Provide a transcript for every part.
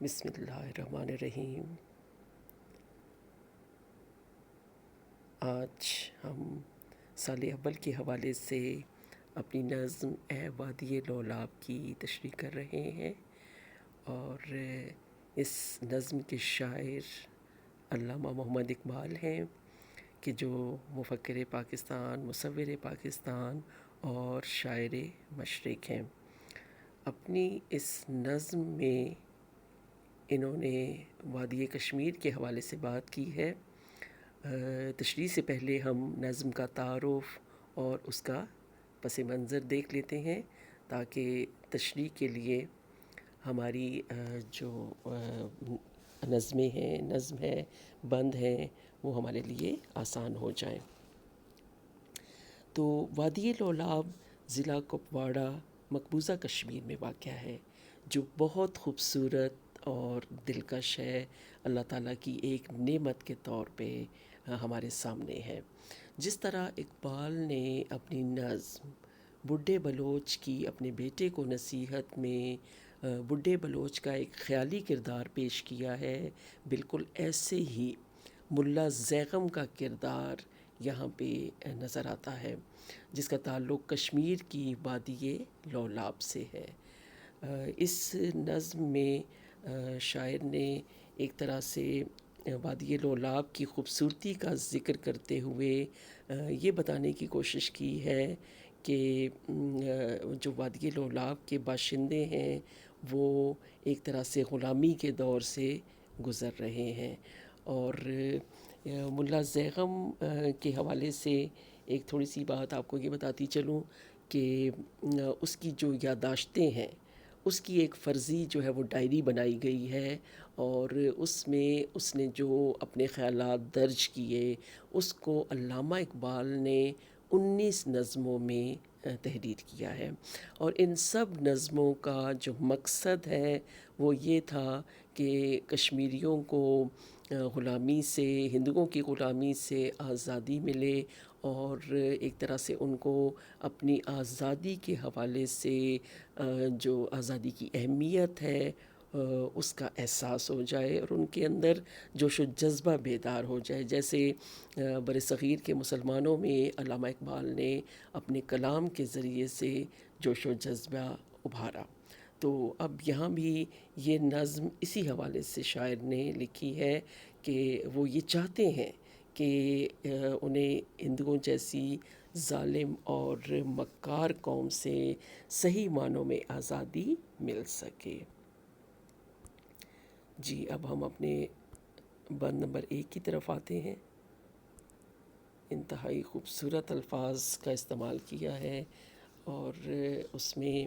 بسم اللہ الرحمن الرحیم۔ آج ہم سال اول کے حوالے سے اپنی نظم اے وادی لولاب کی تشریح کر رہے ہیں، اور اس نظم کے شاعر علامہ محمد اقبال ہیں کہ جو مفکر پاکستان، مصور پاکستان اور شاعر مشرق ہیں۔ اپنی اس نظم میں انہوں نے وادی کشمیر کے حوالے سے بات کی ہے۔ تشریح سے پہلے ہم نظم کا تعارف اور اس کا پس منظر دیکھ لیتے ہیں تاکہ تشریح کے لیے ہماری جو نظم ہے، بند ہیں، وہ ہمارے لیے آسان ہو جائیں۔ تو وادی لولاب ضلع کپواڑہ مقبوضہ کشمیر میں واقع ہے، جو بہت خوبصورت اور دلکش ہے، اللہ تعالیٰ کی ایک نعمت کے طور پہ ہمارے سامنے ہے۔ جس طرح اقبال نے اپنی نظم بڈھے بلوچ کی اپنے بیٹے کو نصیحت میں بڈھے بلوچ کا ایک خیالی کردار پیش کیا ہے، بالکل ایسے ہی ملا زیغم کا کردار یہاں پہ نظر آتا ہے، جس کا تعلق کشمیر کی وادی لولاب سے ہے۔ اس نظم میں شاعر نے ایک طرح سے وادی لولاب کی خوبصورتی کا ذکر کرتے ہوئے یہ بتانے کی کوشش کی ہے کہ جو وادی لولاب کے باشندے ہیں وہ ایک طرح سے غلامی کے دور سے گزر رہے ہیں، اور ملا زیغم کے حوالے سے ایک تھوڑی سی بات آپ کو یہ بتاتی چلوں کہ اس کی جو یادداشتیں ہیں، اس کی ایک فرضی جو ہے وہ ڈائری بنائی گئی ہے، اور اس میں اس نے جو اپنے خیالات درج کیے اس کو علامہ اقبال نے 19 نظموں میں تحریر کیا ہے، اور ان سب نظموں کا جو مقصد ہے وہ یہ تھا کہ کشمیریوں کو غلامی سے، ہندوؤں کی غلامی سے آزادی ملے، اور ایک طرح سے ان کو اپنی آزادی کے حوالے سے جو آزادی کی اہمیت ہے اس کا احساس ہو جائے، اور ان کے اندر جوش و جذبہ بیدار ہو جائے، جیسے بر صغیر کے مسلمانوں میں علامہ اقبال نے اپنے کلام کے ذریعے سے جوش و جذبہ ابھارا۔ تو اب یہاں بھی یہ نظم اسی حوالے سے شاعر نے لکھی ہے کہ وہ یہ چاہتے ہیں کہ انہیں ہندوؤں جیسی ظالم اور مکار قوم سے صحیح معنوں میں آزادی مل سکے۔ جی، اب ہم اپنے بند نمبر 1 کی طرف آتے ہیں۔ انتہائی خوبصورت الفاظ کا استعمال کیا ہے، اور اس میں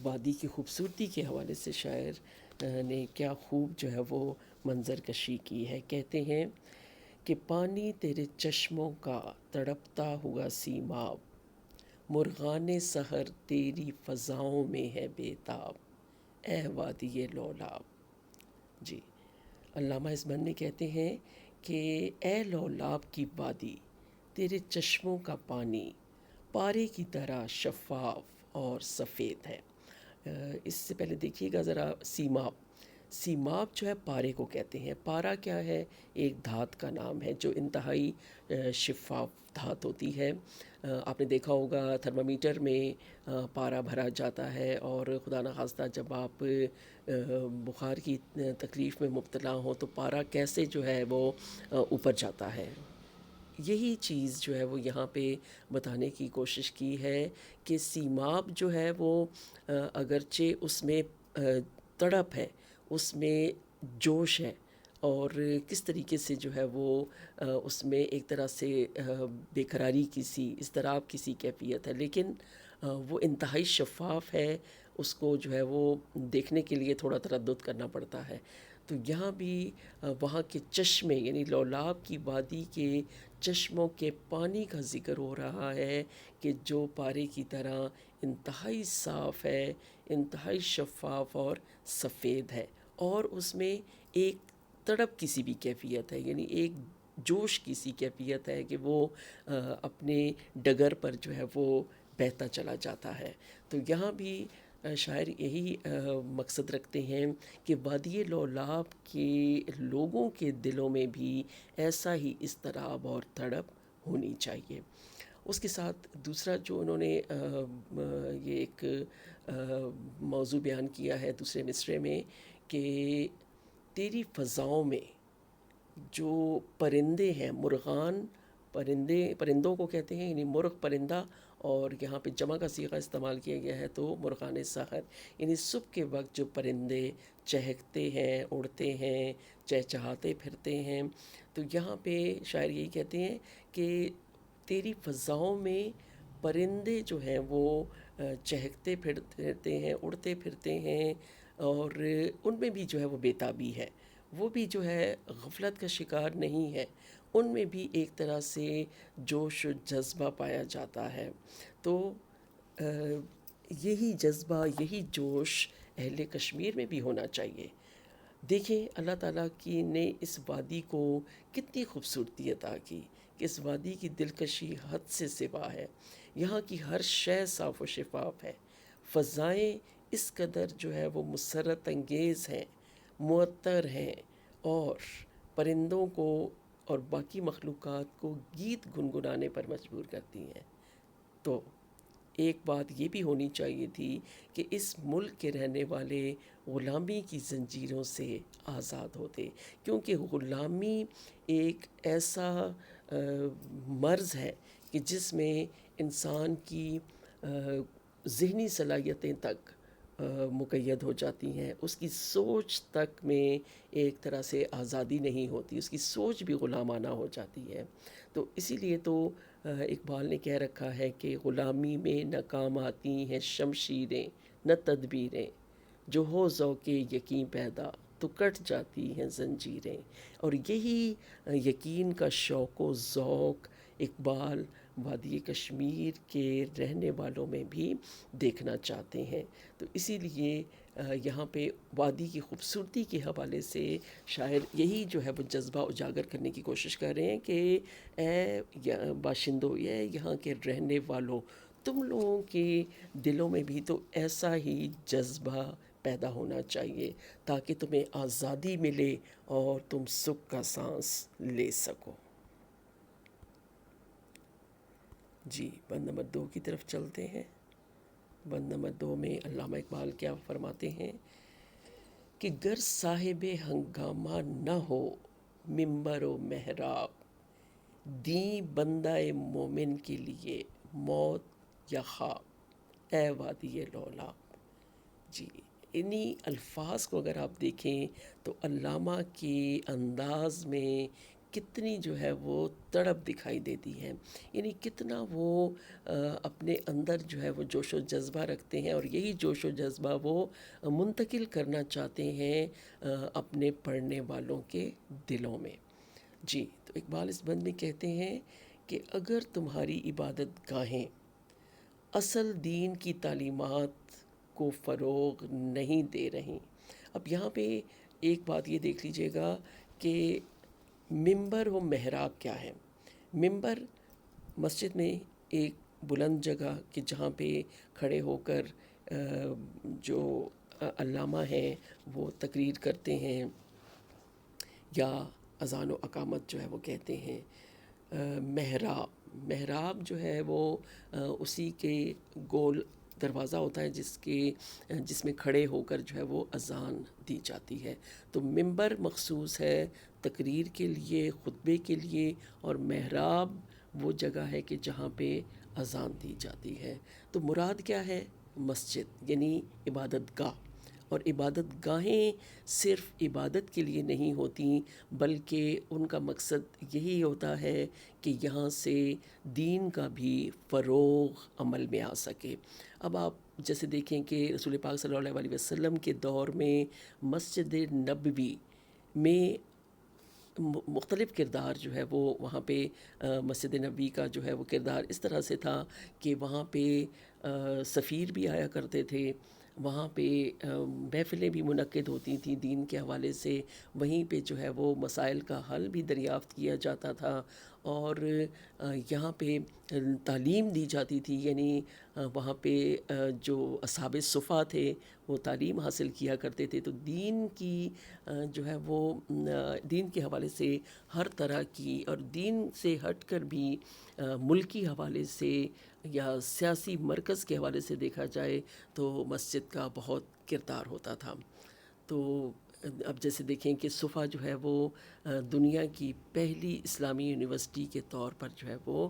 وادی کی خوبصورتی کے حوالے سے شاعر نے کیا خوب جو ہے وہ منظر کشی کی ہے۔ کہتے ہیں کہ پانی تیرے چشموں کا تڑپتا ہوا سیماب، مرغان سحر تیری فضاؤں میں ہے بے تاب، اے وادی لولاب۔ جی، علامہ اس بند میں کہتے ہیں کہ اے لولاب کی وادی، تیرے چشموں کا پانی پارے کی طرح شفاف اور سفید ہے۔ اس سے پہلے دیکھیے گا ذرا سیماب۔ سیماب جو ہے پارے کو کہتے ہیں۔ پارا کیا ہے؟ ایک دھات کا نام ہے جو انتہائی شفاف دھات ہوتی ہے۔ آپ نے دیکھا ہوگا تھرمامیٹر میں پارا بھرا جاتا ہے، اور خدا نخواستہ جب آپ بخار کی تکلیف میں مبتلا ہوں تو پارا کیسے جو ہے وہ اوپر جاتا ہے۔ یہی چیز جو ہے وہ یہاں پہ بتانے کی کوشش کی ہے کہ سیماب جو ہے وہ اگرچہ اس میں تڑپ ہے، اس میں جوش ہے، اور کس طریقے سے جو ہے وہ اس میں ایک طرح سے بے قراری کی سی، اضطراب کی سی کیفیت ہے، لیکن وہ انتہائی شفاف ہے، اس کو جو ہے وہ دیکھنے کے لیے تھوڑا تردد کرنا پڑتا ہے۔ تو یہاں بھی وہاں کے چشمے، یعنی لولاب کی وادی کے چشموں کے پانی کا ذکر ہو رہا ہے کہ جو پارے کی طرح انتہائی صاف ہے، انتہائی شفاف اور سفید ہے، اور اس میں ایک تڑپ کی سی بھی کیفیت ہے، یعنی ایک جوش کی سی کیفیت ہے کہ وہ اپنے ڈگر پر جو ہے وہ بہتا چلا جاتا ہے۔ تو یہاں بھی شاعر یہی مقصد رکھتے ہیں کہ وادی لولاب کے لوگوں کے دلوں میں بھی ایسا ہی اضطراب اور تڑپ ہونی چاہیے۔ اس کے ساتھ دوسرا جو انہوں نے یہ ایک موضوع بیان کیا ہے دوسرے مصرعے میں کہ تیری فضاؤں میں جو پرندے ہیں، مرغان، پرندوں کو کہتے ہیں، یعنی مرغ پرندہ، اور یہاں پہ جمع کا صیغہ استعمال کیا گیا ہے تو مرغان سحر، یعنی صبح کے وقت جو پرندے چہکتے ہیں، اڑتے ہیں، چہچہاتے پھرتے ہیں، تو یہاں پہ شاعر یہی کہتے ہیں کہ تیری فضاؤں میں پرندے جو ہیں وہ چہکتے پھرتے ہیں، اڑتے پھرتے ہیں، اور ان میں بھی جو ہے وہ بیتابی ہے، وہ بھی جو ہے غفلت کا شکار نہیں ہے، ان میں بھی ایک طرح سے جوش و جذبہ پایا جاتا ہے۔ تو یہی جذبہ، یہی جوش اہل کشمیر میں بھی ہونا چاہیے۔ دیکھیں اللہ تعالیٰ کی نے اس وادی کو کتنی خوبصورتی عطا کی کہ اس وادی کی دلکشی حد سے سوا ہے، یہاں کی ہر شے صاف و شفاف ہے، فضائیں اس قدر جو ہے وہ مسرت انگیز ہیں، معطر ہیں، اور پرندوں کو اور باقی مخلوقات کو گیت گنگنانے پر مجبور کرتی ہیں۔ تو ایک بات یہ بھی ہونی چاہیے تھی کہ اس ملک کے رہنے والے غلامی کی زنجیروں سے آزاد ہوتے، کیونکہ غلامی ایک ایسا مرض ہے کہ جس میں انسان کی ذہنی صلاحیتیں تک مقید ہو جاتی ہیں، اس کی سوچ تک میں ایک طرح سے آزادی نہیں ہوتی، اس کی سوچ بھی غلامانہ ہو جاتی ہے۔ تو اسی لیے تو اقبال نے کہہ رکھا ہے کہ غلامی میں نہ کام آتی ہیں شمشیریں نہ تدبیریں، جو ہو ذوق یقین پیدا تو کٹ جاتی ہیں زنجیریں۔ اور یہی یقین کا شوق و ذوق اقبال وادی کشمیر کے رہنے والوں میں بھی دیکھنا چاہتے ہیں۔ تو اسی لیے یہاں پہ وادی کی خوبصورتی کے حوالے سے شاعر یہی جو ہے وہ جذبہ اجاگر کرنے کی کوشش کر رہے ہیں کہ اے باشندوں، اے یہاں کے رہنے والوں، تم لوگوں کے دلوں میں بھی تو ایسا ہی جذبہ پیدا ہونا چاہیے تاکہ تمہیں آزادی ملے اور تم سکھ کا سانس لے سکو۔ جی، بند نمبر 2 کی طرف چلتے ہیں۔ بند نمبر 2 میں علامہ اقبال کیا فرماتے ہیں کہ گر صاحب ہنگامہ نہ ہو ممبر و محراب، دیں بندہ مومن کے لیے موت یا خواب، اے وادی لولاب۔ جی، انہی الفاظ کو اگر آپ دیکھیں تو علامہ کے انداز میں کتنی جو ہے وہ تڑپ دکھائی دیتی ہے، یعنی کتنا وہ اپنے اندر جو ہے وہ جوش و جذبہ رکھتے ہیں، اور یہی جوش و جذبہ وہ منتقل کرنا چاہتے ہیں اپنے پڑھنے والوں کے دلوں میں۔ جی، تو اقبال اس بند میں کہتے ہیں کہ اگر تمہاری عبادت گاہیں اصل دین کی تعلیمات کو فروغ نہیں دے رہیں۔ اب یہاں پہ ایک بات یہ دیکھ لیجئے گا کہ ممبر و محراب کیا ہے۔ ممبر مسجد میں ایک بلند جگہ کہ جہاں پہ کھڑے ہو کر جو علامہ ہیں وہ تقریر کرتے ہیں یا اذان و اقامت جو ہے وہ کہتے ہیں۔ محراب جو ہے وہ اسی کے گول دروازہ ہوتا ہے جس میں کھڑے ہو کر جو ہے وہ اذان دی جاتی ہے۔ تو ممبر مخصوص ہے تقریر کے لیے، خطبے کے لیے، اور محراب وہ جگہ ہے کہ جہاں پہ اذان دی جاتی ہے۔ تو مراد کیا ہے؟ مسجد، یعنی عبادت گاہ۔ اور عبادت گاہیں صرف عبادت کے لیے نہیں ہوتی بلکہ ان کا مقصد یہی ہوتا ہے کہ یہاں سے دین کا بھی فروغ عمل میں آ سکے۔ اب آپ جیسے دیکھیں کہ رسول پاک صلی اللہ علیہ وسلم کے دور میں مسجد نبوی میں مختلف کردار جو ہے وہ وہاں پہ مسجد نبوی کا جو ہے وہ کردار اس طرح سے تھا کہ وہاں پہ سفیر بھی آیا کرتے تھے، وہاں پہ محفلیں بھی منعقد ہوتی تھیں دین کے حوالے سے، وہیں پہ جو ہے وہ مسائل کا حل بھی دریافت کیا جاتا تھا، اور یہاں پہ تعلیم دی جاتی تھی، یعنی وہاں پہ جو اصحاب صفا تھے وہ تعلیم حاصل کیا کرتے تھے، تو دین کی جو ہے وہ دین کے حوالے سے ہر طرح کی، اور دین سے ہٹ کر بھی ملکی حوالے سے یا سیاسی مرکز کے حوالے سے دیکھا جائے تو مسجد کا بہت کردار ہوتا تھا۔ تو اب جیسے دیکھیں کہ صفا جو ہے وہ دنیا کی پہلی اسلامی یونیورسٹی کے طور پر جو ہے وہ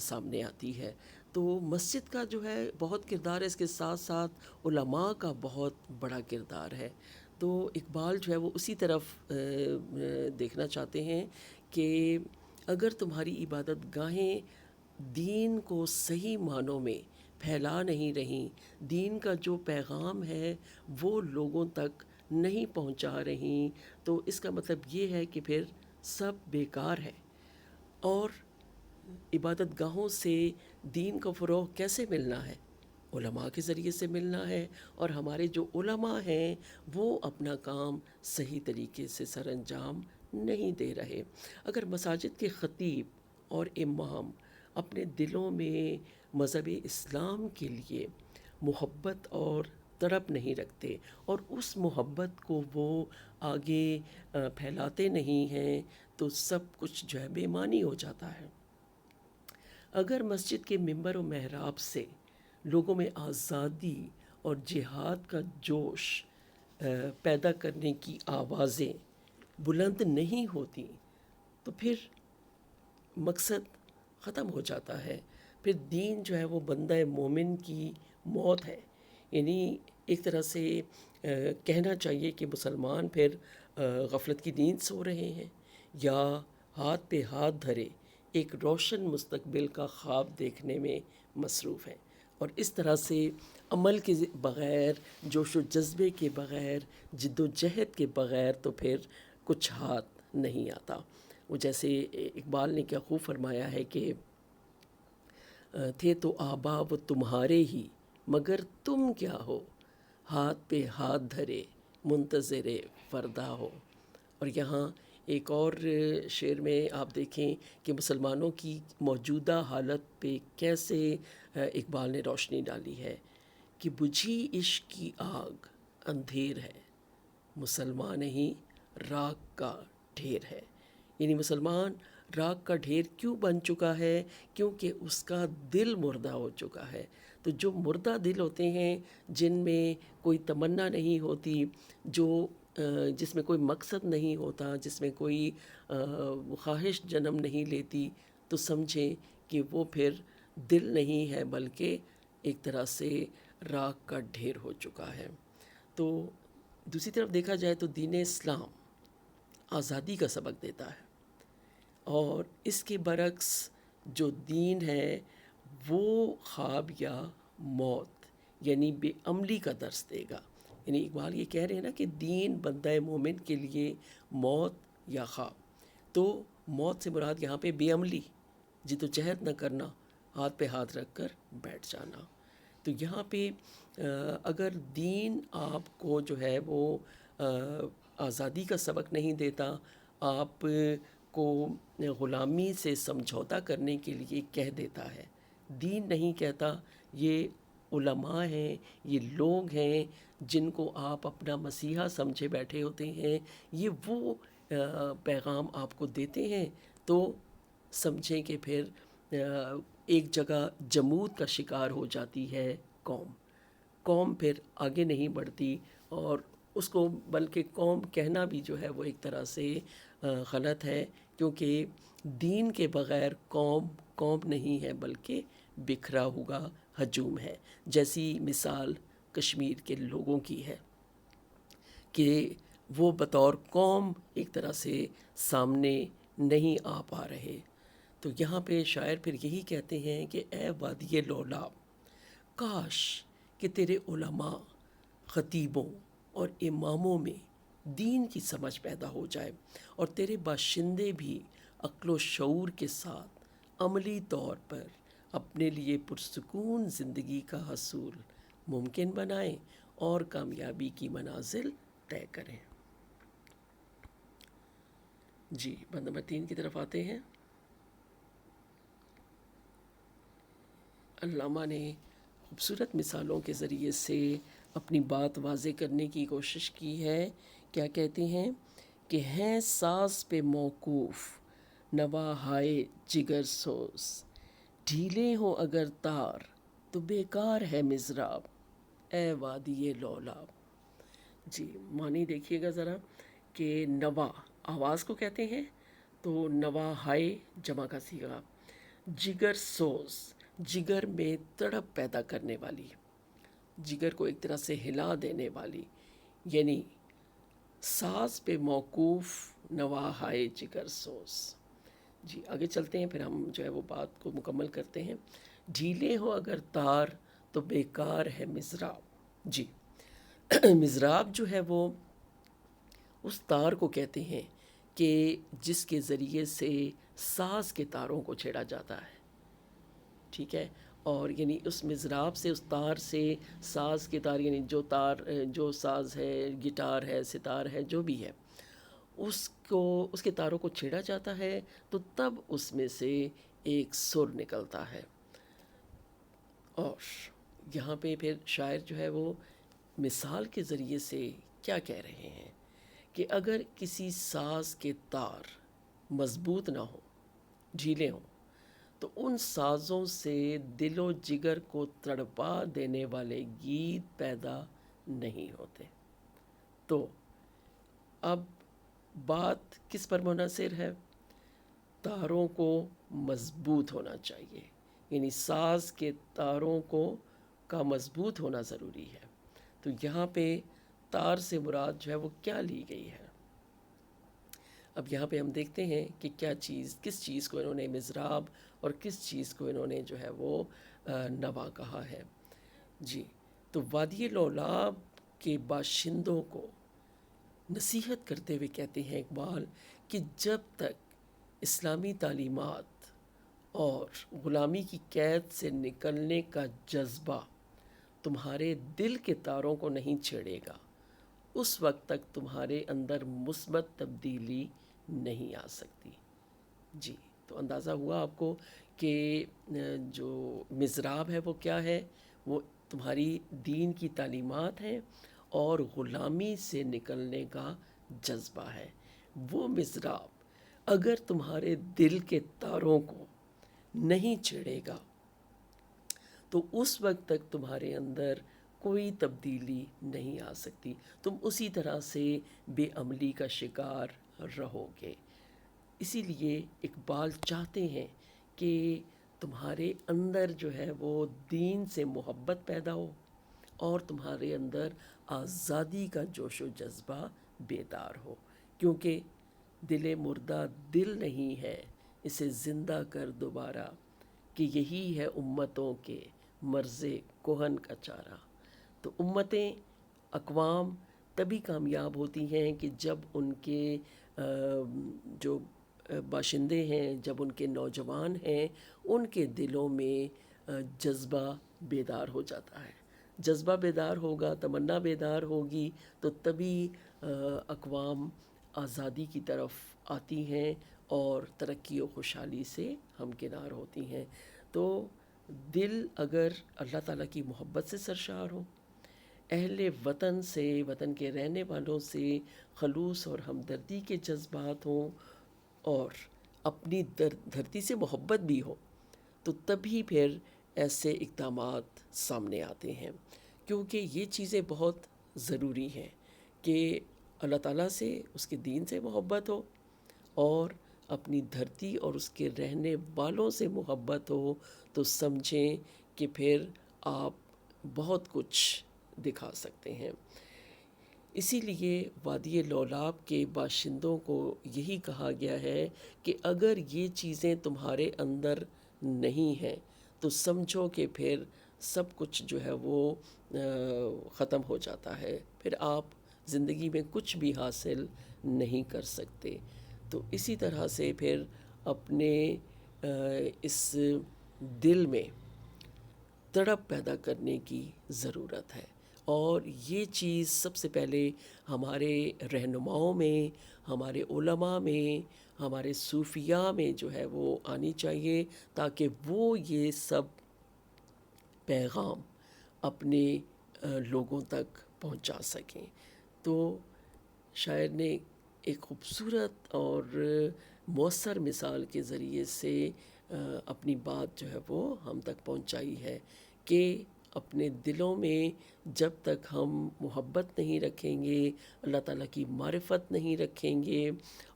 سامنے آتی ہے۔ تو مسجد کا جو ہے بہت کردار ہے، اس کے ساتھ ساتھ علماء کا بہت بڑا کردار ہے۔ تو اقبال جو ہے وہ اسی طرف دیکھنا چاہتے ہیں کہ اگر تمہاری عبادت گاہیں دین کو صحیح معنوں میں پھیلا نہیں رہیں، دین کا جو پیغام ہے وہ لوگوں تک نہیں پہنچا رہیں، تو اس کا مطلب یہ ہے کہ پھر سب بیکار ہے۔ اور عبادت گاہوں سے دین کا فروغ کیسے ملنا ہے؟ علماء کے ذریعے سے ملنا ہے، اور ہمارے جو علماء ہیں وہ اپنا کام صحیح طریقے سے سر انجام نہیں دے رہے۔ اگر مساجد کے خطیب اور امام اپنے دلوں میں مذہب اسلام کے لیے محبت اور طرب نہیں رکھتے، اور اس محبت کو وہ آگے پھیلاتے نہیں ہیں، تو سب کچھ جو ہے بے معنی ہو جاتا ہے۔ اگر مسجد کے ممبر و محراب سے لوگوں میں آزادی اور جہاد کا جوش پیدا کرنے کی آوازیں بلند نہیں ہوتی، تو پھر مقصد ختم ہو جاتا ہے۔ پھر دین جو ہے وہ بندہ مومن کی موت ہے۔ یعنی ایک طرح سے کہنا چاہیے کہ مسلمان پھر غفلت کی نیند سو رہے ہیں، یا ہاتھ پہ ہاتھ دھرے ایک روشن مستقبل کا خواب دیکھنے میں مصروف ہیں۔ اور اس طرح سے عمل کے بغیر، جوش و جذبے کے بغیر، جد و جہد کے بغیر تو پھر کچھ ہاتھ نہیں آتا۔ وہ جیسے اقبال نے کیا خوب فرمایا ہے کہ تھے تو آبا وہ تمہارے ہی، مگر تم کیا ہو، ہاتھ پہ ہاتھ دھرے منتظر فردا ہو۔ اور یہاں ایک اور شعر میں آپ دیکھیں کہ مسلمانوں کی موجودہ حالت پہ کیسے اقبال نے روشنی ڈالی ہے کہ بجھی عشق کی آگ اندھیر ہے، مسلمان ہی راکھ کا ڈھیر ہے۔ یعنی مسلمان راکھ کا ڈھیر کیوں بن چکا ہے؟ کیونکہ اس کا دل مردہ ہو چکا ہے۔ تو جو مردہ دل ہوتے ہیں، جن میں کوئی تمنا نہیں ہوتی، جس میں کوئی مقصد نہیں ہوتا، جس میں کوئی خواہش جنم نہیں لیتی، تو سمجھیں کہ وہ پھر دل نہیں ہے بلکہ ایک طرح سے راکھ کا ڈھیر ہو چکا ہے۔ تو دوسری طرف دیکھا جائے تو دین اسلام آزادی کا سبق دیتا ہے، اور اس کے برعکس جو دین ہے وہ خواب یا موت یعنی بے عملی کا درس دے گا۔ یعنی اقبال یہ کہہ رہے ہیں نا کہ دین بندہ مومن کے لیے موت یا خواب، تو موت سے مراد یہاں پہ بے عملی، جد و جہد نہ کرنا، ہاتھ پہ ہاتھ رکھ کر بیٹھ جانا۔ تو یہاں پہ اگر دین آپ کو جو ہے وہ آزادی کا سبق نہیں دیتا، آپ کو غلامی سے سمجھوتا کرنے کے لیے کہہ دیتا ہے، دین نہیں کہتا، یہ علماء ہیں، یہ لوگ ہیں جن کو آپ اپنا مسیحا سمجھے بیٹھے ہوتے ہیں، یہ وہ پیغام آپ کو دیتے ہیں، تو سمجھیں کہ پھر ایک جگہ جمود کا شکار ہو جاتی ہے قوم پھر آگے نہیں بڑھتی، اور اس کو بلکہ قوم کہنا بھی جو ہے وہ ایک طرح سے غلط ہے، کیونکہ دین کے بغیر قوم نہیں ہے بلکہ بکھرا ہوا ہجوم ہے۔ جیسی مثال کشمیر کے لوگوں کی ہے کہ وہ بطور قوم ایک طرح سے سامنے نہیں آ پا رہے۔ تو یہاں پہ شاعر پھر یہی کہتے ہیں کہ اے وادی لولاب، کاش کہ تیرے علماء، خطیبوں اور اماموں میں دین کی سمجھ پیدا ہو جائے، اور تیرے باشندے بھی عقل و شعور کے ساتھ عملی طور پر اپنے لیے پرسکون زندگی کا حصول ممکن بنائیں اور کامیابی کی منازل طے کریں۔ جی، بند نمبر 3 کی طرف آتے ہیں۔ علامہ نے خوبصورت مثالوں کے ذریعے سے اپنی بات واضح کرنے کی کوشش کی ہے. کیا کہتے ہیں کہ ہیں ساز پہ موقوف نوا ہائے جگر سوز، ڈھیلے ہوں اگر تار تو بیکار ہے مضراب، اے وادی لولاب. جی معنی دیکھیے گا ذرا کہ نوا آواز کو کہتے ہیں، تو نوا ہائے جمع کا صیغہ، جگر سوز جگر میں تڑپ پیدا کرنے والی، جگر کو ایک طرح سے ہلا دینے والی، یعنی ساز پہ موقوف نوا ہائے جگر سوز. جی آگے چلتے ہیں، پھر ہم جو ہے وہ بات کو مکمل کرتے ہیں. ڈھیلے ہو اگر تار تو بیکار ہے مضراب. جی مضراب جو ہے وہ اس تار کو کہتے ہیں کہ جس کے ذریعے سے ساز کے تاروں کو چھیڑا جاتا ہے. ٹھیک ہے، اور یعنی اس مضراب سے، اس تار سے ساز کے تار، یعنی جو تار جو ساز ہے، گٹار ہے، ستار ہے، جو بھی ہے، اس کے تاروں کو چھیڑا جاتا ہے تو تب اس میں سے ایک سر نکلتا ہے. اور یہاں پہ پھر شاعر جو ہے وہ مثال کے ذریعے سے کیا کہہ رہے ہیں کہ اگر کسی ساز کے تار مضبوط نہ ہوں، ڈھیلے ہوں، تو ان سازوں سے دل و جگر کو تڑپا دینے والے گیت پیدا نہیں ہوتے. تو اب بات کس پر منحصر ہے؟ تاروں کو مضبوط ہونا چاہیے، یعنی ساز کے تاروں کا مضبوط ہونا ضروری ہے. تو یہاں پہ تار سے مراد جو ہے وہ کیا لی گئی ہے؟ اب یہاں پہ ہم دیکھتے ہیں کہ کس چیز کو انہوں نے مضراب اور کس چیز کو انہوں نے جو ہے وہ نوا کہا ہے. جی تو وادی لولاب کے باشندوں کو نصیحت کرتے ہوئے کہتے ہیں اقبال کہ جب تک اسلامی تعلیمات اور غلامی کی قید سے نکلنے کا جذبہ تمہارے دل کے تاروں کو نہیں چھیڑے گا، اس وقت تک تمہارے اندر مثبت تبدیلی نہیں آ سکتی. جی تو اندازہ ہوا آپ کو کہ جو مضراب ہے وہ کیا ہے؟ وہ تمہاری دین کی تعلیمات ہیں اور غلامی سے نکلنے کا جذبہ ہے. وہ مضراب اگر تمہارے دل کے تاروں کو نہیں چھیڑے گا تو اس وقت تک تمہارے اندر کوئی تبدیلی نہیں آ سکتی، تم اسی طرح سے بے عملی کا شکار رہو گے. اسی لیے اقبال چاہتے ہیں کہ تمہارے اندر جو ہے وہ دین سے محبت پیدا ہو اور تمہارے اندر آزادی کا جوش و جذبہ بیدار ہو، کیونکہ دل مردہ دل نہیں ہے، اسے زندہ کر دوبارہ، کہ یہی ہے امتوں کے مرز کہن کا چارہ. تو امتیں، اقوام تبھی کامیاب ہوتی ہیں کہ جب ان کے جو باشندے ہیں، جب ان کے نوجوان ہیں، ان کے دلوں میں جذبہ بیدار ہو جاتا ہے. جذبہ بیدار ہوگا، تمنا بیدار ہوگی، تو تبھی اقوام آزادی کی طرف آتی ہیں اور ترقی و خوشحالی سے ہمکنار ہوتی ہیں. تو دل اگر اللہ تعالیٰ کی محبت سے سرشار ہو، اہل وطن سے، وطن کے رہنے والوں سے خلوص اور ہمدردی کے جذبات ہوں اور اپنی دھرتی سے محبت بھی ہو، تو تبھی پھر ایسے اقدامات سامنے آتے ہیں. کیونکہ یہ چیزیں بہت ضروری ہیں کہ اللہ تعالیٰ سے، اس کے دین سے محبت ہو اور اپنی دھرتی اور اس کے رہنے والوں سے محبت ہو، تو سمجھیں کہ پھر آپ بہت کچھ دکھا سکتے ہیں. اسی لیے وادی لولاب کے باشندوں کو یہی کہا گیا ہے کہ اگر یہ چیزیں تمہارے اندر نہیں ہیں تو سمجھو کہ پھر سب کچھ جو ہے وہ ختم ہو جاتا ہے، پھر آپ زندگی میں کچھ بھی حاصل نہیں کر سکتے. تو اسی طرح سے پھر اپنے اس دل میں تڑپ پیدا کرنے کی ضرورت ہے، اور یہ چیز سب سے پہلے ہمارے رہنماؤں میں، ہمارے علماء میں، ہمارے صوفیاء میں جو ہے وہ آنی چاہیے، تاکہ وہ یہ سب پیغام اپنے لوگوں تک پہنچا سکیں۔ تو شاعر نے ایک خوبصورت اور مؤثر مثال کے ذریعے سے اپنی بات جو ہے وہ ہم تک پہنچائی ہے کہ اپنے دلوں میں جب تک ہم محبت نہیں رکھیں گے، اللہ تعالیٰ کی معرفت نہیں رکھیں گے،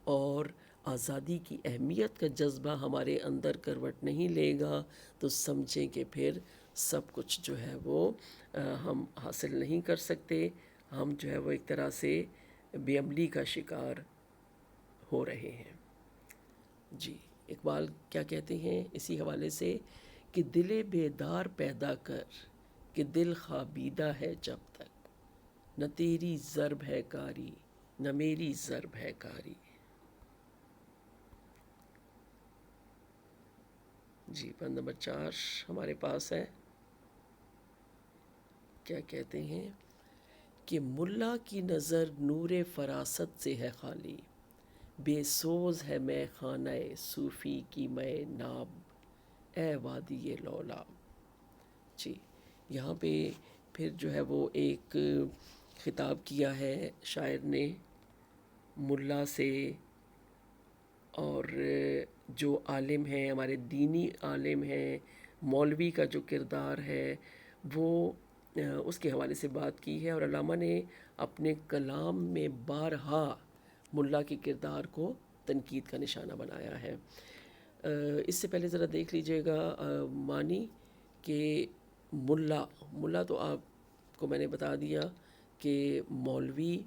اور آزادی کی اہمیت کا جذبہ ہمارے اندر کروٹ نہیں لے گا، تو سمجھیں کہ پھر سب کچھ جو ہے وہ ہم حاصل نہیں کر سکتے۔ ہم جو ہے وہ ایک طرح سے بے عملی کا شکار ہو رہے ہیں۔ جی، اقبال کیا کہتے ہیں اسی حوالے سے کہ دل بیدار پیدا کر کہ دل خوابیدہ ہے جب تک، نہ تیری ضرب ہے کاری نہ میری ضرب ہے کاری۔ جی، بند نمبر 4 ہمارے پاس ہے، کیا کہتے ہیں کہ ملا کی نظر نور فراست سے ہے خالی، بے سوز ہے میں خانہ صوفی کی میں ناب، اے وادی لولاب۔ جی، یہاں پہ پھر جو ہے وہ ایک خطاب کیا ہے شاعر نے ملا سے، اور جو عالم ہیں ہمارے دینی عالم ہیں، مولوی کا جو کردار ہے وہ اس کے حوالے سے بات کی ہے، اور علامہ نے اپنے کلام میں بارہا ملا کے کردار کو تنقید کا نشانہ بنایا ہے۔ اس سے پہلے ذرا دیکھ لیجئے گا معنی کہ ملا تو آپ کو میں نے بتا دیا کہ مولوی،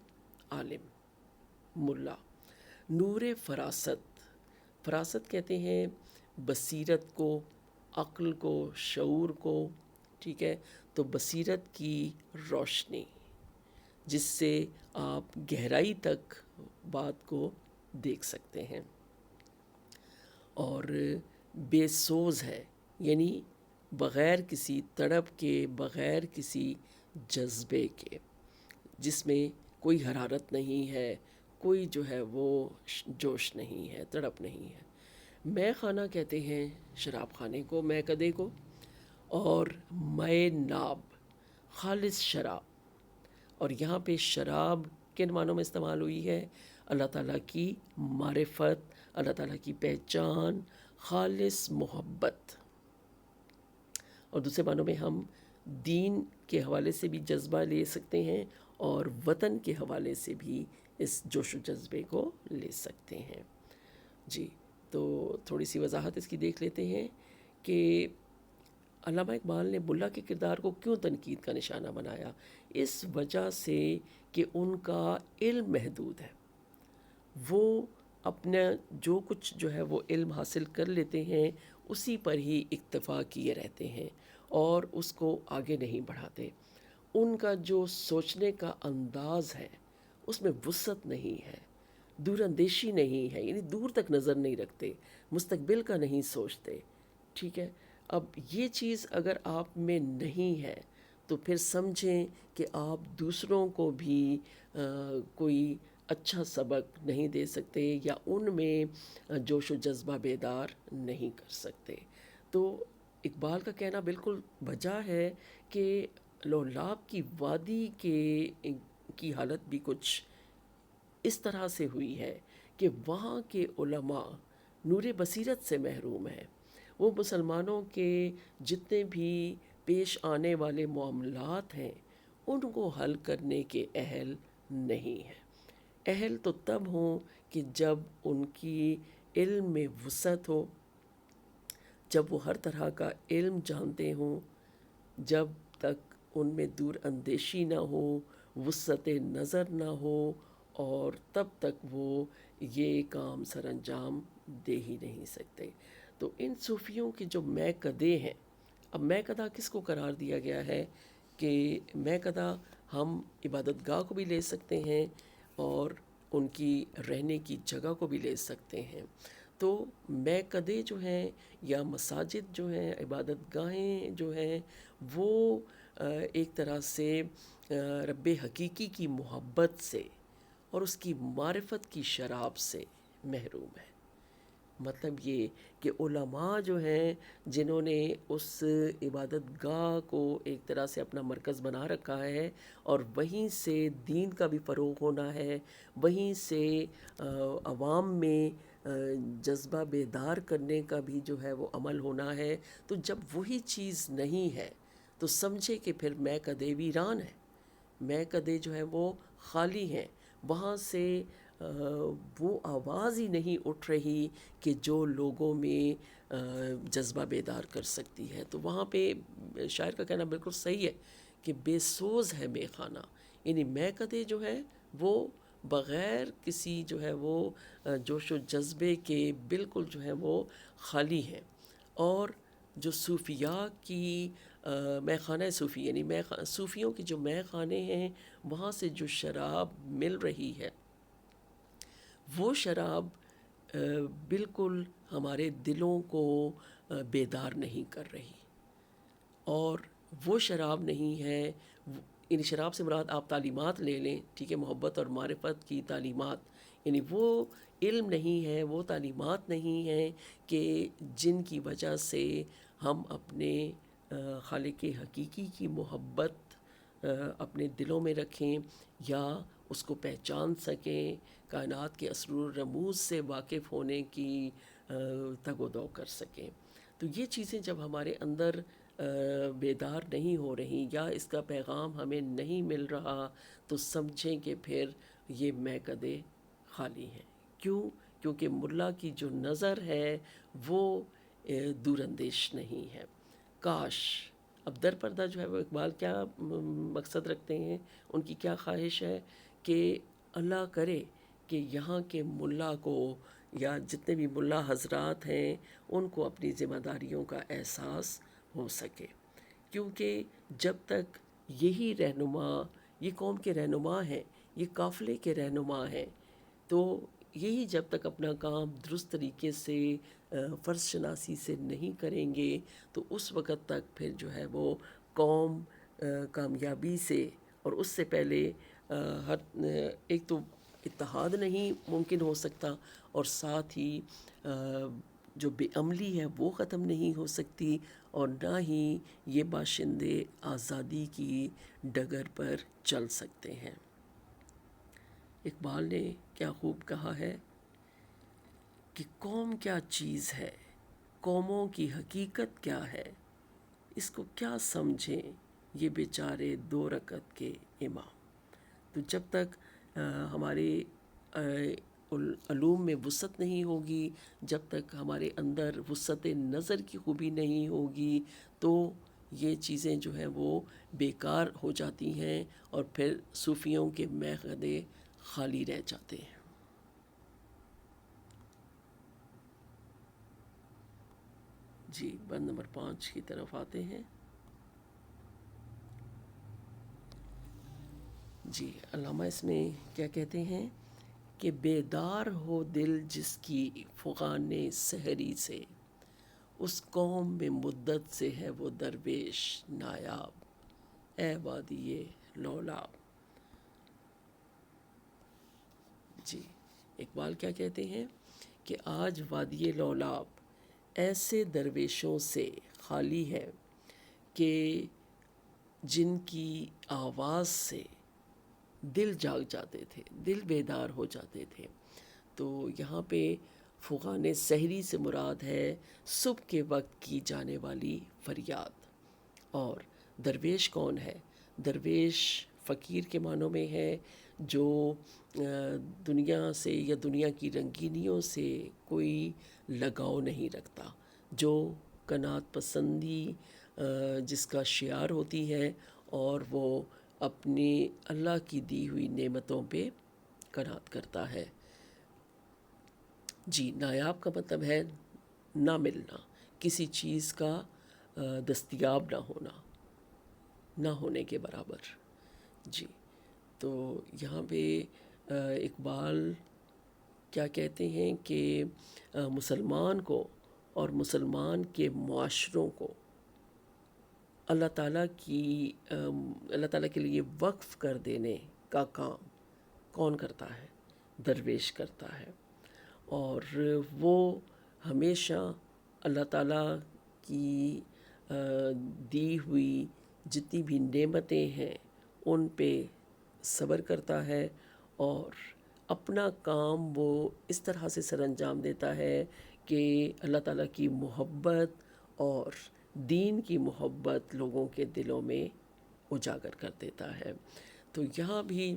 عالم، ملا۔ نور فراست کہتے ہیں بصیرت کو، عقل کو، شعور کو، ٹھیک ہے، تو بصیرت کی روشنی جس سے آپ گہرائی تک بات کو دیکھ سکتے ہیں، اور بے سوز ہے یعنی بغیر کسی تڑپ کے، بغیر کسی جذبے کے، جس میں کوئی حرارت نہیں ہے، کوئی جو ہے وہ جوش نہیں ہے، تڑپ نہیں ہے۔ میں خانہ کہتے ہیں شراب خانے کو، میں کدے کو، اور مے ناب خالص شراب، اور یہاں پہ شراب کن معنوں میں استعمال ہوئی ہے؟ اللہ تعالیٰ کی معرفت، اللہ تعالیٰ کی پہچان، خالص محبت، اور دوسرے معنوں میں ہم دین کے حوالے سے بھی جذبہ لے سکتے ہیں اور وطن کے حوالے سے بھی اس جوش و جذبے کو لے سکتے ہیں۔ جی، تو تھوڑی سی وضاحت اس کی دیکھ لیتے ہیں کہ علامہ اقبال نے ملا کے کردار کو کیوں تنقید کا نشانہ بنایا؟ اس وجہ سے کہ ان کا علم محدود ہے، وہ اپنا جو کچھ جو ہے وہ علم حاصل کر لیتے ہیں اسی پر ہی اکتفا کیے رہتے ہیں اور اس کو آگے نہیں بڑھاتے۔ ان کا جو سوچنے کا انداز ہے اس میں وسعت نہیں ہے، دور اندیشی نہیں ہے، یعنی دور تک نظر نہیں رکھتے، مستقبل کا نہیں سوچتے، ٹھیک ہے۔ اب یہ چیز اگر آپ میں نہیں ہے تو پھر سمجھیں کہ آپ دوسروں کو بھی کوئی اچھا سبق نہیں دے سکتے یا ان میں جوش و جذبہ بیدار نہیں کر سکتے۔ تو اقبال کا کہنا بالکل بجا ہے کہ لولاب کی وادی کی حالت بھی کچھ اس طرح سے ہوئی ہے کہ وہاں کے علماء نور بصیرت سے محروم ہیں، وہ مسلمانوں کے جتنے بھی پیش آنے والے معاملات ہیں ان کو حل کرنے کے اہل نہیں ہیں۔ اہل تو تب ہوں کہ جب ان کی علم میں وسعت ہو، جب وہ ہر طرح کا علم جانتے ہوں، جب تک ان میں دور اندیشی نہ ہو، وسعت نظر نہ ہو، اور تب تک وہ یہ کام سر انجام دے ہی نہیں سکتے۔ تو ان صوفیوں کے جو میں کدے ہیں، اب میں کدہ کس کو قرار دیا گیا ہے کہ میں کدہ ہم عبادت گاہ کو بھی لے سکتے ہیں اور ان کی رہنے کی جگہ کو بھی لے سکتے ہیں۔ تو میں کدے جو ہیں یا مساجد جو ہیں، عبادت گاہیں جو ہیں، وہ ایک طرح سے رب حقیقی کی محبت سے اور اس کی معرفت کی شراب سے محروم ہے۔ مطلب یہ کہ علماء جو ہیں جنہوں نے اس عبادت گاہ کو ایک طرح سے اپنا مرکز بنا رکھا ہے، اور وہیں سے دین کا بھی فروغ ہونا ہے، وہیں سے عوام میں جذبہ بیدار کرنے کا بھی جو ہے وہ عمل ہونا ہے، تو جب وہی چیز نہیں ہے تو سمجھے کہ پھر میں کدے ویران ہے، میں کدے جو ہے وہ خالی ہیں، وہاں سے وہ آواز ہی نہیں اٹھ رہی کہ جو لوگوں میں جذبہ بیدار کر سکتی ہے۔ تو وہاں پہ شاعر کا کہنا بالکل صحیح ہے کہ بے سوز ہے مے خانہ، یعنی میں کدے جو ہے وہ بغیر کسی جو ہے وہ جوش و جذبے کے بالکل جو ہے وہ خالی ہیں۔ اور جو صوفیاء کی مے خانہ صوفی، یعنی صوفیوں کی جو مے خانے ہیں، وہاں سے جو شراب مل رہی ہے وہ شراب بالکل ہمارے دلوں کو بیدار نہیں کر رہی، اور وہ شراب نہیں ہے، یعنی شراب سے مراد آپ تعلیمات لے لیں، ٹھیک ہے، محبت اور معرفت کی تعلیمات، یعنی وہ علم نہیں ہے، وہ تعلیمات نہیں ہیں کہ جن کی وجہ سے ہم اپنے خالق حقیقی کی محبت اپنے دلوں میں رکھیں یا اس کو پہچان سکیں، کائنات کے اسرار و رموز سے واقف ہونے کی تگ و دو کر سکیں۔ تو یہ چیزیں جب ہمارے اندر بیدار نہیں ہو رہی یا اس کا پیغام ہمیں نہیں مل رہا، تو سمجھیں کہ پھر یہ میں کدے خالی ہیں۔ کیوں؟ کیونکہ ملا کی جو نظر ہے وہ دور اندیش نہیں ہے۔ کاش اب در پردہ جو ہے وہ اقبال کیا مقصد رکھتے ہیں، ان کی کیا خواہش ہے کہ اللہ کرے کہ یہاں کے ملا کو یا جتنے بھی ملا حضرات ہیں ان کو اپنی ذمہ داریوں کا احساس ہو سکے، کیونکہ جب تک یہی رہنما، یہ قوم کے رہنما ہیں، یہ قافلے کے رہنما ہیں، تو یہی جب تک اپنا کام درست طریقے سے فرض شناسی سے نہیں کریں گے تو اس وقت تک پھر جو ہے وہ قوم کامیابی سے، اور اس سے پہلے ہر ایک تو اتحاد نہیں ممکن ہو سکتا، اور ساتھ ہی جو بے عملی ہے وہ ختم نہیں ہو سکتی، اور نہ ہی یہ باشندے آزادی کی ڈگر پر چل سکتے ہیں۔ اقبال نے کیا خوب کہا ہے کہ قوم کیا چیز ہے، قوموں کی حقیقت کیا ہے، اس کو کیا سمجھیں یہ بیچارے دو رکعت کے امام۔ تو جب تک ہمارے علوم میں وسعت نہیں ہوگی، جب تک ہمارے اندر وسعت نظر کی خوبی نہیں ہوگی، تو یہ چیزیں جو ہیں وہ بیکار ہو جاتی ہیں، اور پھر صوفیوں کے میخدے خالی رہ جاتے ہیں۔ جی بند نمبر 5 کی طرف آتے ہیں۔ جی علامہ اس میں کیا کہتے ہیں کہ بیدار ہو دل جس کی فغان سحری سے، اس قوم میں مدت سے ہے وہ درویش نایاب، اے وادی لولاب۔ جی اقبال کیا کہتے ہیں کہ آج وادی لولاب ایسے درویشوں سے خالی ہے کہ جن کی آواز سے دل جاگ جاتے تھے، دل بیدار ہو جاتے تھے۔ تو یہاں پہ فغان سحری سے مراد ہے صبح کے وقت کی جانے والی فریاد۔ اور درویش کون ہے؟ درویش فقیر کے معنوں میں ہے جو دنیا سے یا دنیا کی رنگینیوں سے کوئی لگاؤ نہیں رکھتا، جو قناعت پسندی جس کا شعار ہوتی ہے، اور وہ اپنی اللہ کی دی ہوئی نعمتوں پہ قناعت کرتا ہے۔ جی نایاب کا مطلب ہے نہ ملنا، کسی چیز کا دستیاب نہ ہونا، نہ ہونے کے برابر۔ جی تو یہاں پہ اقبال کیا کہتے ہیں کہ مسلمان کو اور مسلمان کے معاشروں کو اللہ تعالیٰ کے لیے وقف کر دینے کا کام کون کرتا ہے؟ درویش کرتا ہے، اور وہ ہمیشہ اللہ تعالیٰ کی دی ہوئی جتنی بھی نعمتیں ہیں ان پہ صبر کرتا ہے، اور اپنا کام وہ اس طرح سے سر انجام دیتا ہے کہ اللہ تعالیٰ کی محبت اور دین کی محبت لوگوں کے دلوں میں اجاگر کر دیتا ہے۔ تو یہاں بھی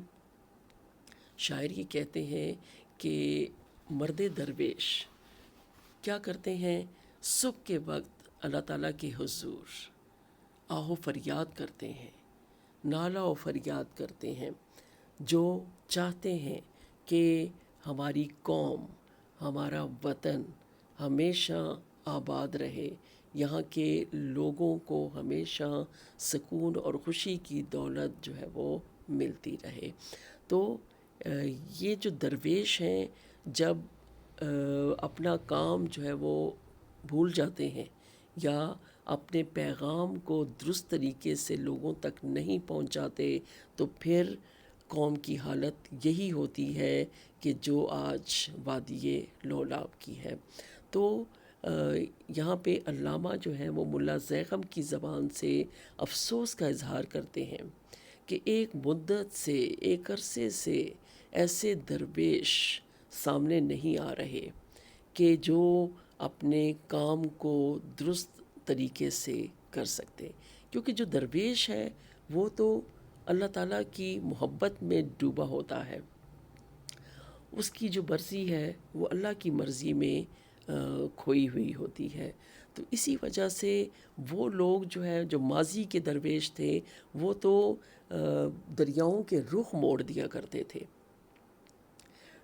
شاعر یہ کہتے ہیں کہ مرد درویش کیا کرتے ہیں، صبح کے وقت اللہ تعالیٰ کے حضور آہ و فریاد کرتے ہیں، نالہ و فریاد کرتے ہیں، جو چاہتے ہیں کہ ہماری قوم، ہمارا وطن ہمیشہ آباد رہے، یہاں کے لوگوں کو ہمیشہ سکون اور خوشی کی دولت جو ہے وہ ملتی رہے۔ تو یہ جو درویش ہیں، جب اپنا کام جو ہے وہ بھول جاتے ہیں یا اپنے پیغام کو درست طریقے سے لوگوں تک نہیں پہنچاتے، تو پھر قوم کی حالت یہی ہوتی ہے کہ جو آج وادی لولاب کی ہے۔ تو یہاں پہ علامہ جو ہے وہ ملا زیغم کی زبان سے افسوس کا اظہار کرتے ہیں کہ ایک مدت سے، ایک عرصے سے ایسے درویش سامنے نہیں آ رہے کہ جو اپنے کام کو درست طریقے سے کر سکتے، کیونکہ جو درویش ہے وہ تو اللہ تعالیٰ کی محبت میں ڈوبا ہوتا ہے، اس کی جو مرضی ہے وہ اللہ کی مرضی میں کھوئی ہوئی ہوتی ہے۔ تو اسی وجہ سے وہ لوگ جو ہے، جو ماضی کے درویش تھے، وہ تو دریاؤں کے رخ موڑ دیا کرتے تھے،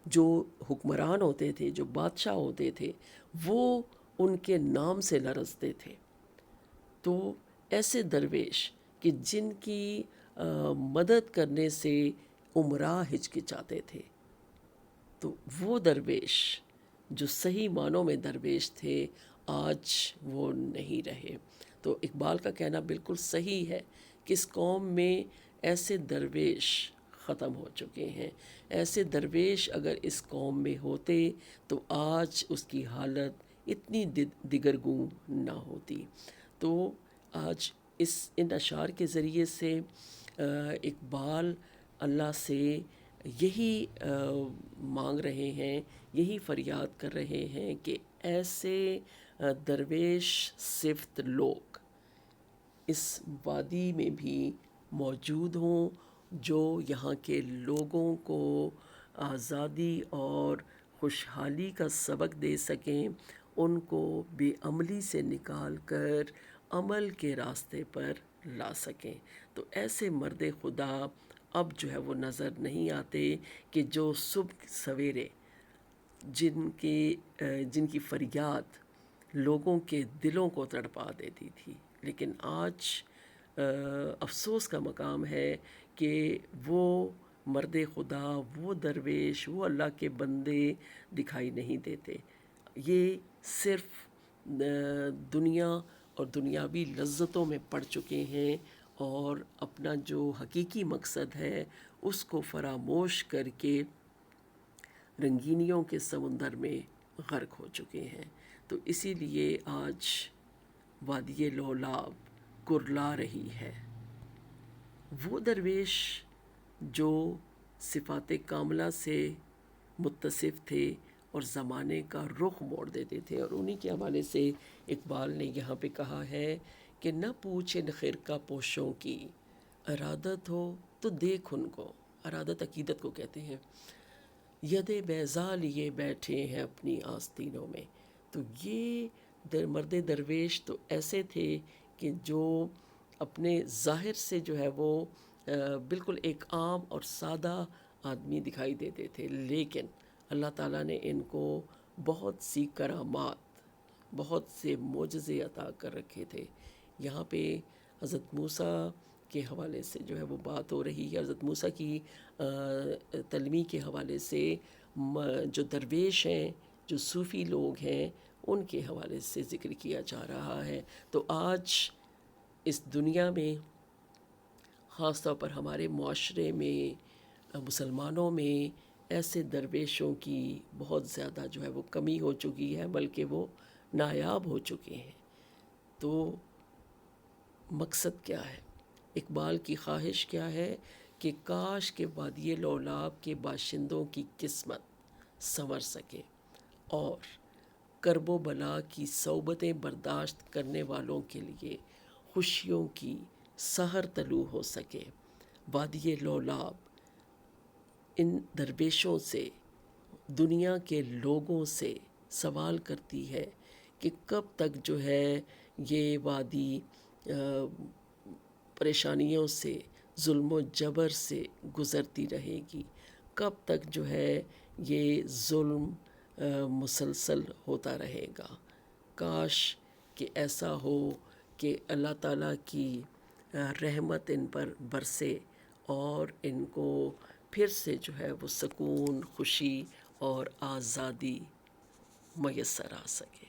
جو حکمران ہوتے تھے، جو بادشاہ ہوتے تھے، وہ ان کے نام سے لرزتے تھے۔ تو ایسے درویش کہ جن کی مدد کرنے سے امراء ہچکچاتے تھے، تو وہ درویش جو صحیح معنوں میں درویش تھے، آج وہ نہیں رہے۔ تو اقبال کا کہنا بالکل صحیح ہے کہ اس قوم میں ایسے درویش ختم ہو چکے ہیں۔ ایسے درویش اگر اس قوم میں ہوتے تو آج اس کی حالت اتنی دگرگوں نہ ہوتی۔ تو آج ان اشعار کے ذریعے سے اقبال اللہ سے یہی مانگ رہے ہیں، یہی فریاد کر رہے ہیں کہ ایسے درویش صفت لوگ اس وادی میں بھی موجود ہوں، جو یہاں کے لوگوں کو آزادی اور خوشحالی کا سبق دے سکیں، ان کو بے عملی سے نکال کر عمل کے راستے پر لا سکیں۔ تو ایسے مرد خدا اب جو ہے وہ نظر نہیں آتے کہ جو صبح سویرے جن کی فریاد لوگوں کے دلوں کو تڑپا دیتی تھی، لیکن آج افسوس کا مقام ہے کہ وہ مرد خدا، وہ درویش، وہ اللہ کے بندے دکھائی نہیں دیتے۔ یہ صرف دنیا اور دنیاوی لذتوں میں پڑ چکے ہیں، اور اپنا جو حقیقی مقصد ہے اس کو فراموش کر کے رنگینیوں کے سمندر میں غرق ہو چکے ہیں۔ تو اسی لیے آج وادی لولاب کرلا رہی ہے۔ وہ درویش جو صفات کاملہ سے متصف تھے اور زمانے کا رخ موڑ دیتے تھے، اور انہی کے حوالے سے اقبال نے یہاں پہ کہا ہے کہ نہ پوچھیں خرقہ پوشوں کی، ارادت ہو تو دیکھ ان کو۔ ارادت عقیدت کو کہتے ہیں۔ ید بیضا لیے بیٹھے ہیں اپنی آستینوں میں۔ تو یہ مرد درویش تو ایسے تھے کہ جو اپنے ظاہر سے جو ہے وہ بالکل ایک عام اور سادہ آدمی دکھائی دیتے تھے، لیکن اللہ تعالیٰ نے ان کو بہت سی کرامات، بہت سے معجزے عطا کر رکھے تھے۔ یہاں پہ حضرت موسیٰ کے حوالے سے جو ہے وہ بات ہو رہی ہے، حضرت موسیٰ کی تلمی کے حوالے سے جو درویش ہیں، جو صوفی لوگ ہیں، ان کے حوالے سے ذکر کیا جا رہا ہے۔ تو آج اس دنیا میں، خاص طور پر ہمارے معاشرے میں، مسلمانوں میں ایسے درویشوں کی بہت زیادہ جو ہے وہ کمی ہو چکی ہے، بلکہ وہ نایاب ہو چکے ہیں۔ تو مقصد کیا ہے؟ اقبال کی خواہش کیا ہے کہ کاش کے وادی لولاب کے باشندوں کی قسمت سنور سکے اور کرب و بلا کی صعوبتیں برداشت کرنے والوں کے لیے خوشیوں کی سحر طلوع ہو سکے۔ وادی لولاب ان درویشوں سے، دنیا کے لوگوں سے سوال کرتی ہے کہ کب تک جو ہے یہ وادی پریشانیوں سے، ظلم و جبر سے گزرتی رہے گی، کب تک جو ہے یہ ظلم مسلسل ہوتا رہے گا۔ کاش کہ ایسا ہو کہ اللہ تعالیٰ کی رحمت ان پر برسے اور ان کو پھر سے جو ہے وہ سکون، خوشی اور آزادی میسر آ سکے۔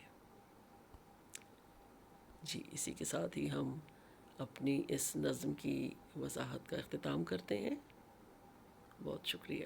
جی، اسی کے ساتھ ہی ہم اپنی اس نظم کی وضاحت کا اختتام کرتے ہیں۔ بہت شکریہ۔